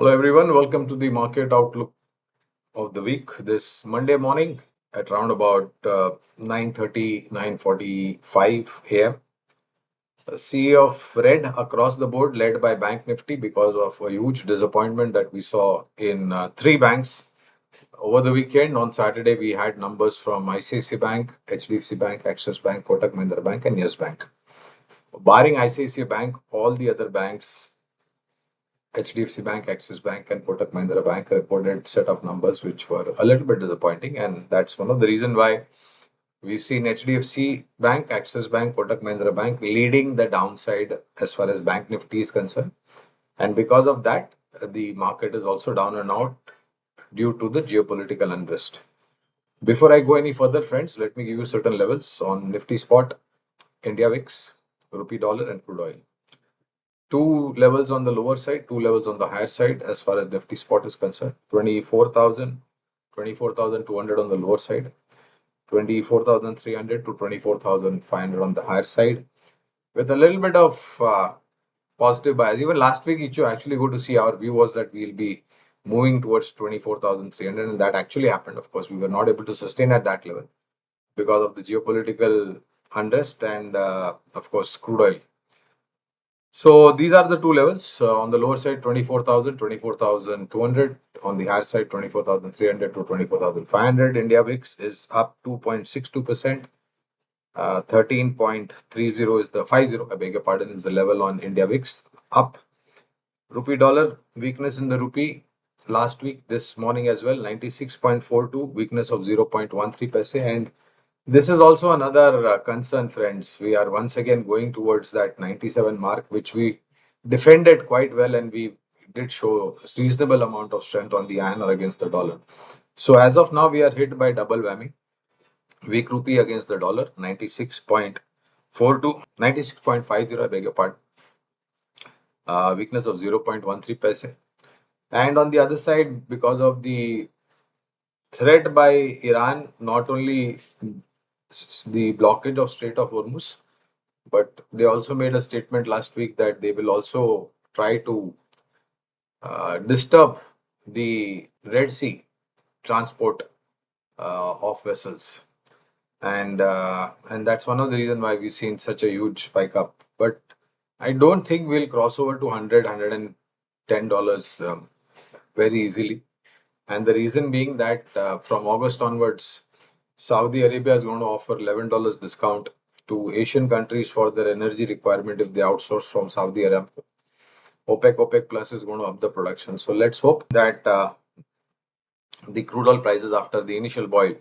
Hello everyone, welcome to the market outlook of the week. This Monday morning at around about 9:30, 9:45 a.m. A sea of red across the board led by Bank Nifty because of a huge disappointment that we saw in three banks. Over the weekend on Saturday, we had numbers from ICICI Bank, HDFC Bank, Axis Bank, Kotak Mahindra Bank, and Yes Bank. Barring ICICI Bank, all the other banks HDFC Bank, Axis Bank, and Kotak Mahindra Bank reported set of numbers which were a little bit disappointing, and that's one of the reason why we've seen HDFC Bank, Axis Bank, Kotak Mahindra Bank leading the downside as far as Bank Nifty is concerned, and because of that, the market is also down and out due to the geopolitical unrest. Before I go any further, friends, let me give you certain levels on Nifty Spot, India VIX, Rupee Dollar, and crude oil. Two levels on the lower side, two levels on the higher side as far as Nifty Spot is concerned. 24,200 on the lower side, 24,300 to 24,500 on the higher side, with a little bit of positive bias. Even last week, if you actually go to see, our view was that we'll be moving towards 24,300, and that actually happened. Of course, we were not able to sustain at that level because of the geopolitical unrest and, of course, crude oil. So these are the two levels. On the lower side, 24,000, 24,200. On the higher side, 24,300 to 24,500. India VIX is up 2.62%. 13.30 is the 50, I beg your pardon, is the level on India VIX. Up. Rupee dollar, weakness in the rupee last week, this morning as well, 96.42, weakness of 0.13 paise. And this is also another concern, friends. We are once again going towards that 97 mark, which we defended quite well, and we did show a reasonable amount of strength on the INR against the dollar. So as of now, we are hit by double whammy. Weak rupee against the dollar, 96.42, 96.50, I beg your pardon. Weakness of 0.13 paise. And on the other side, because of the threat by Iran, not only the blockage of Strait of Hormuz, but they also made a statement last week that they will also try to disturb the Red Sea transport of vessels, and that's one of the reasons why we've seen such a huge spike up. But I don't think we'll cross over to $110 very easily, and the reason being that from August onwards, Saudi Arabia is going to offer $11 discount to Asian countries for their energy requirement if they outsource from Saudi Aramco. OPEC Plus is going to up the production. So let's hope that the crude oil prices after the initial boil,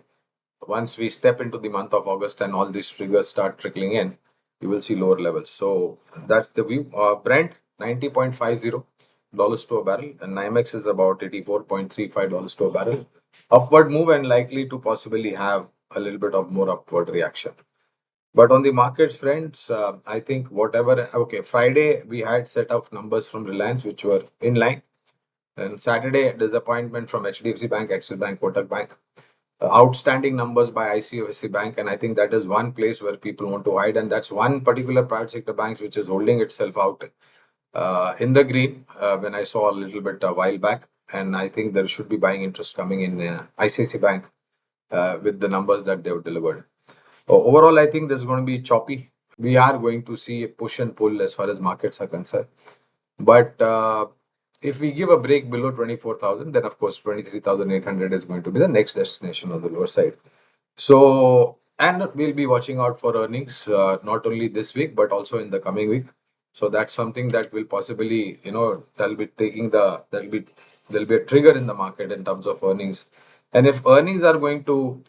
once we step into the month of August and all these triggers start trickling in, you will see lower levels. So that's the view. Brent, $90.50 to a barrel, and NYMEX is about $84.35 to a barrel. Upward move and likely to possibly have a little bit of more upward reaction. But on the markets, friends, I think Friday we had set of numbers from Reliance which were in line. And Saturday, disappointment from HDFC Bank, Axis Bank, Kotak Bank. Outstanding numbers by ICICI Bank, and I think that is one place where people want to hide, and that's one particular private sector bank which is holding itself out in the green when I saw a little bit a while back, and I think there should be buying interest coming in ICICI Bank with the numbers that they've delivered. Overall, I think there's going to be choppy. We are going to see a push and pull as far as markets are concerned. But if we give a break below 24,000, then of course 23,800 is going to be the next destination on the lower side. So, and we'll be watching out for earnings not only this week but also in the coming week. So that's something that will possibly, there'll be a trigger in the market in terms of earnings. And if earnings are going to,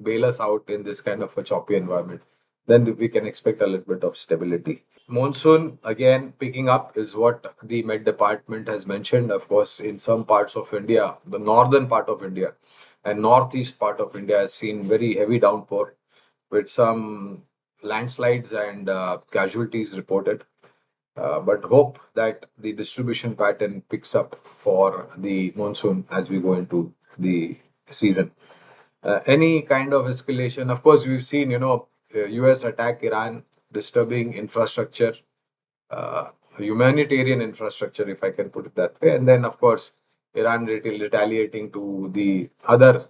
bail us out in this kind of a choppy environment, then we can expect a little bit of stability. Monsoon again picking up is what the Met Department has mentioned. Of course, in some parts of India, the northern part of India and northeast part of India has seen very heavy downpour with some landslides and casualties reported. But hope that the distribution pattern picks up for the monsoon as we go into the season. Any kind of escalation, of course, we've seen, US attack Iran, disturbing infrastructure humanitarian infrastructure, if I can put it that way. And then, of course, Iran retaliating to the other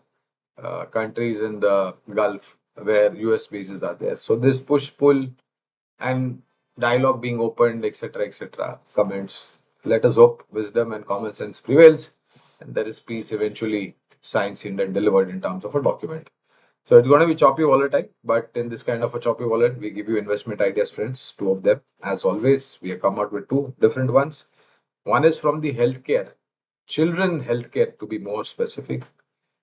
countries in the Gulf where US bases are there. So this push pull and dialogue being opened, etc., etc. Comments. Let us hope wisdom and common sense prevails, and there is peace eventually signed, sealed, and delivered in terms of a document. So it's going to be choppy, volatile, but in this kind of a choppy wallet, we give you investment ideas, friends. Two of them, as always, we have come out with two different ones. One is from the healthcare, children healthcare, to be more specific.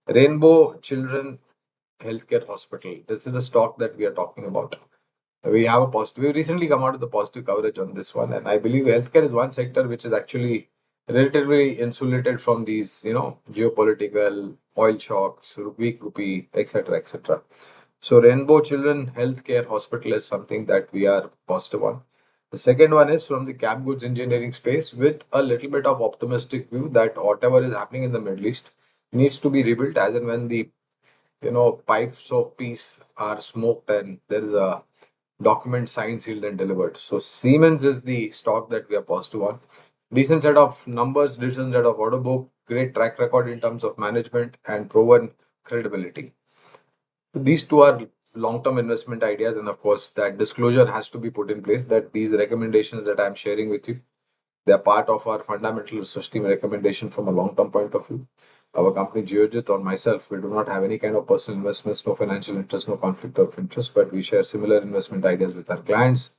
Rainbow Children Healthcare Hospital. This is the stock that we are talking about. We have a positive. We recently come out with the positive coverage on this one, and I believe healthcare is one sector which is actually relatively insulated from these, geopolitical oil shocks, weak rupee, etc., etc. So, Rainbow Children Healthcare Hospital is something that we are positive on. The second one is from the cap goods engineering space with a little bit of optimistic view that whatever is happening in the Middle East needs to be rebuilt as and when the pipes of peace are smoked and there is a document signed, sealed, and delivered. So Siemens is the stock that we are positive on. Decent set of numbers, decent set of order book, great track record in terms of management and proven credibility. These two are long-term investment ideas, and of course, that disclosure has to be put in place that these recommendations that I'm sharing with you, they are part of our fundamental research team recommendation from a long-term point of view. Our company Geojit or myself, we do not have any kind of personal investments, no financial interest, no conflict of interest, but we share similar investment ideas with our clients.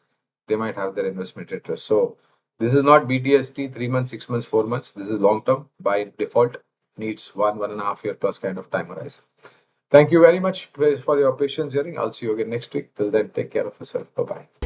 They might have their investment interest. So this is not BTST 3 months, 6 months, 4 months. This is long term by default, needs 1.5 year plus kind of time horizon. Thank you very much for your patience hearing. I'll see you again next week. Till then, take care of yourself. Bye bye.